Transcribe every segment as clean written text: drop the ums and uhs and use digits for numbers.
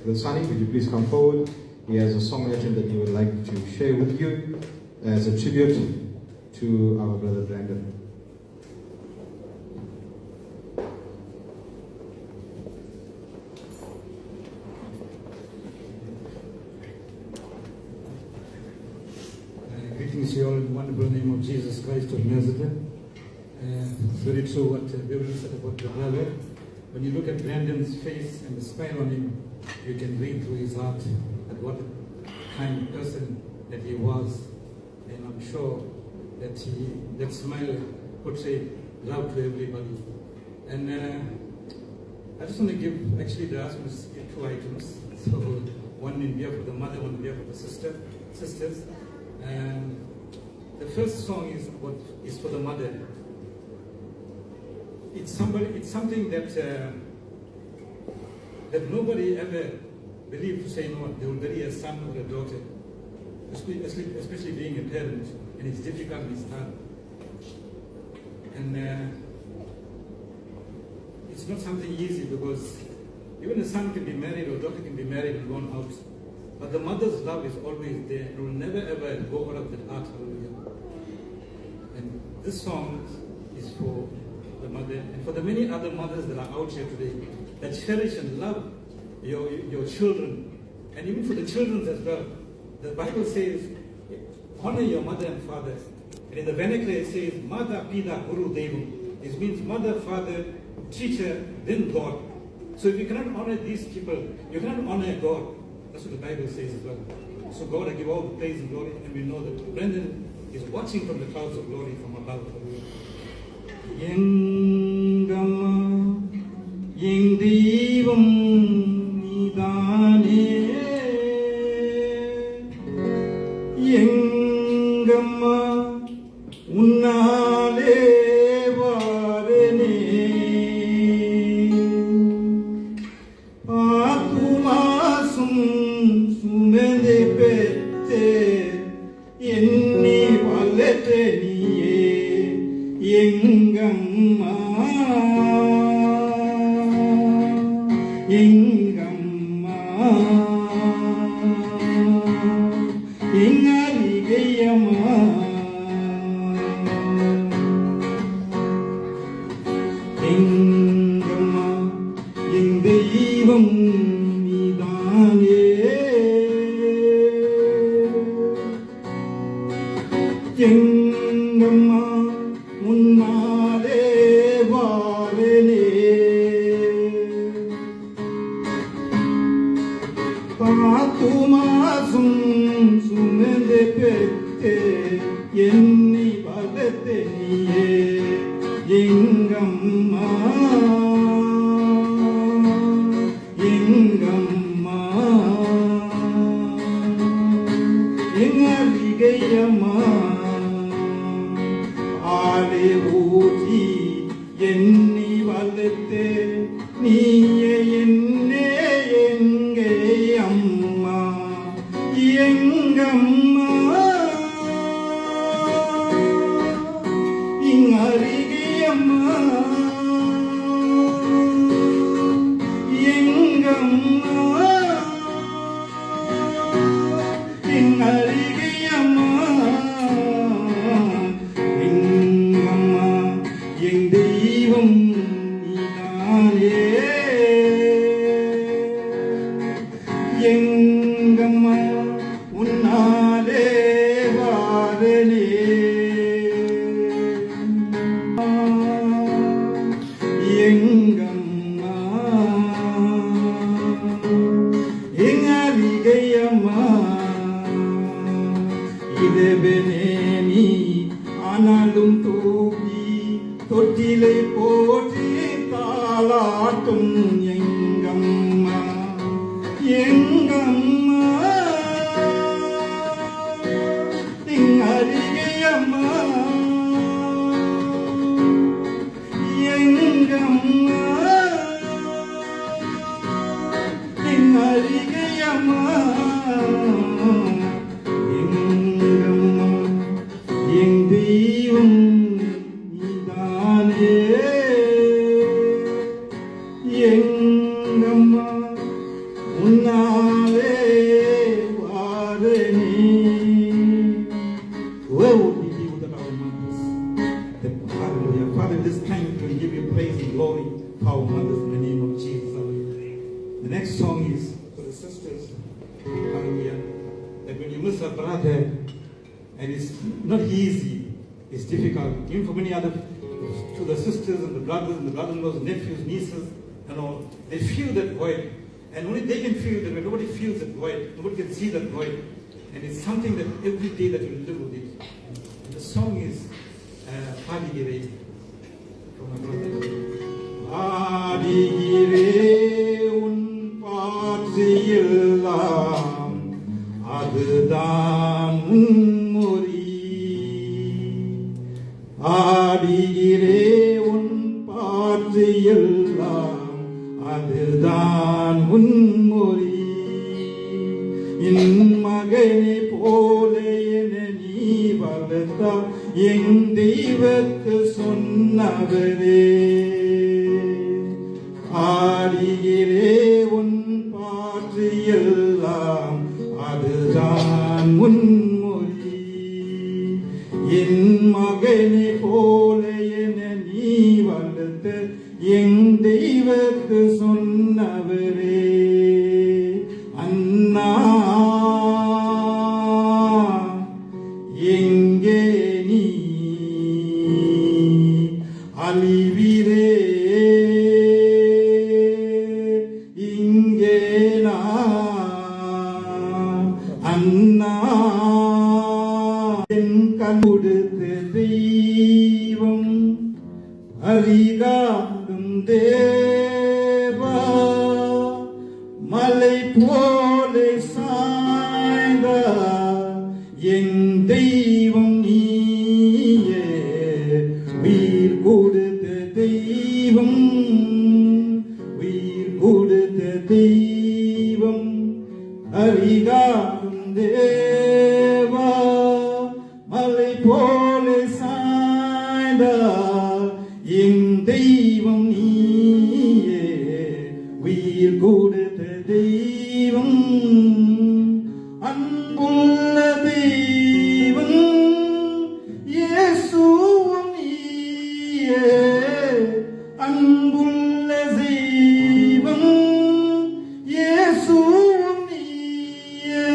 Brother Sunny, would you please come forward? He has a song legend that he would like to share with you as a tribute to our brother Brandon. Greetings to you all in the wonderful name of Jesus Christ of Nazareth. It's very true what Gabriel said about the brother. When you look at Brandon's face and the smile on him, you can read through his heart that what a kind person that he was. And I'm sure that that smile portrayed love to everybody. And I just want to give, actually the husband is two items. So one in behalf of the mother, one in behalf of the sisters. The first song is for the mother. It's something that that nobody ever believed to say no. They will bury a son or a daughter, especially being a parent, and it's difficult and it's hard. And it's not something easy because even a son can be married or a daughter can be married and gone out. But the mother's love is always there. It will never ever go out of the heart. Hallelujah. And this song is for the mother and for the many other mothers that are out here today that cherish and love your children, and even for the children as well. The Bible says, honor your mother and father. And in the vernacular it says, Mata, Pita, Guru, Devu. This means mother, father, teacher, then God. So if you cannot honor these people, you cannot honor God. That's what the Bible says as well. So God, I give all the praise and glory, and we know that Brandon is watching from the clouds of glory from above. Yengama, Yeng Devam Nidane, Yengama, Unnale Varene, Atumasum Sumende Pete, Yenni Valete Niye, Yengamma, Yengamma, Yengaligayama, Yengamma, Yendevam Nidane, Yengamma, Unnale Varene, Patumasum Sumende Pete, Yenni Valete Niye, Yengamma, Yengamma, Yengaligayama, Alevuti, Yenni Valete Niye, Yenne Yenge Amma, Yengamma, Ingarigayama, Yengamma, Ingarigayama, Yengamma, Yeng Devam Nidane, Yengamma, Unnale Varene, Yengamma, Yengaligayama, Idebeneni Analum Tubi Totile Poti Talatum Yengamma, Yengamma, Ingarigayama, Yengamma, Ingarigayama, Yengamma, Yeng Devam Nidane, Yengamma, Nale Wareni. Where would we be without our mothers? Hallelujah. Father, this time we give you praise and glory for our mothers in the name of Jesus. Hallelujah. The next song is for the sisters. Hallelujah. That when you miss a brother, and it's not easy, it's difficult. Even for many other, to the sisters and the brother-in-laws, nephews, nieces, and all, they feel that void. And only they can feel that way. Nobody feels that void. Nobody can see that void. And it's something that every day that you live with it. And the song is Padigire from my brother. Padigire un paatiyillam அதுதான் உன்மொழி. ஆடுகிறே உன் பாற்றியெல்லாம் அதுதான் உன்மொழி. என் மகனை போல என நீ வளர்த்தா என் தெய்வத்து சொன்னவரே. ஆடுகிறே உன் பாற்றியெல்லாம் அதுதான் உன்மொழி. என் மகனை போல என நீ வளர்த்த என் தெய்வத்து சொன்னவரே. அண்ணா எங்கே நீ அழிவிரே இங்கே நான். அண்ணா என் கண் கொடுத்த தெய்வம் அறிகாடும் தேவா. மலை போல சாய்ந்த என் தெய்வம் நீயே. உயிர் கொடுத்த தெய்வம், உயிர் கொடுத்த தெய்வம் அறிகாடும் தேவா. மலை போல சாய்ந்த என் தெய்வம் நீயே. உயிர் கொடுத்த தெய்வம், அன்புள்ள தெய்வம் இயேசுவும் நீயே. அன்புள்ள தெய்வம் இயேசுவும் நீயே.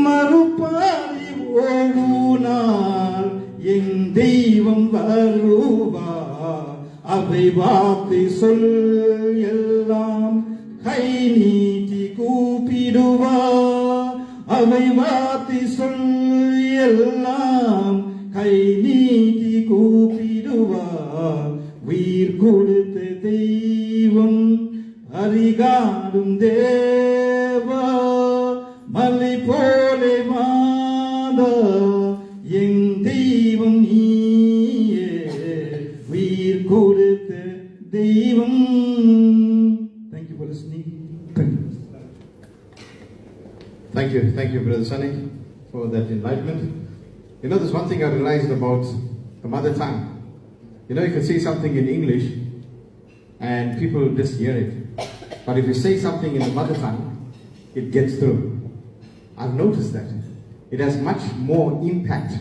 மறுபாதி ஒரு நாள் என் தெய்வம் வருவா. அவை வார்த்தை சொல் எல்லாம் கை நீட்டி கூப்பிடுவா. அவை வார்த்தை சொல் எல்லாம் கை நீட்டி கூப்பிடுவா. உயிர் கொடுத்த தெய்வம் அறிகாடும் தேவா. மலை போல மாதா என் தெய்வம் நீயே. உயிர் கொடுத்த தெய்வம். Thank you for listening. Thank you, Brother Sunny, for that enlightenment. You know, there's one thing I realized about the mother tongue. You know, you can say something in English and people just hear it. But if you say something in the mother tongue, it gets through. I've noticed that. It has much more impact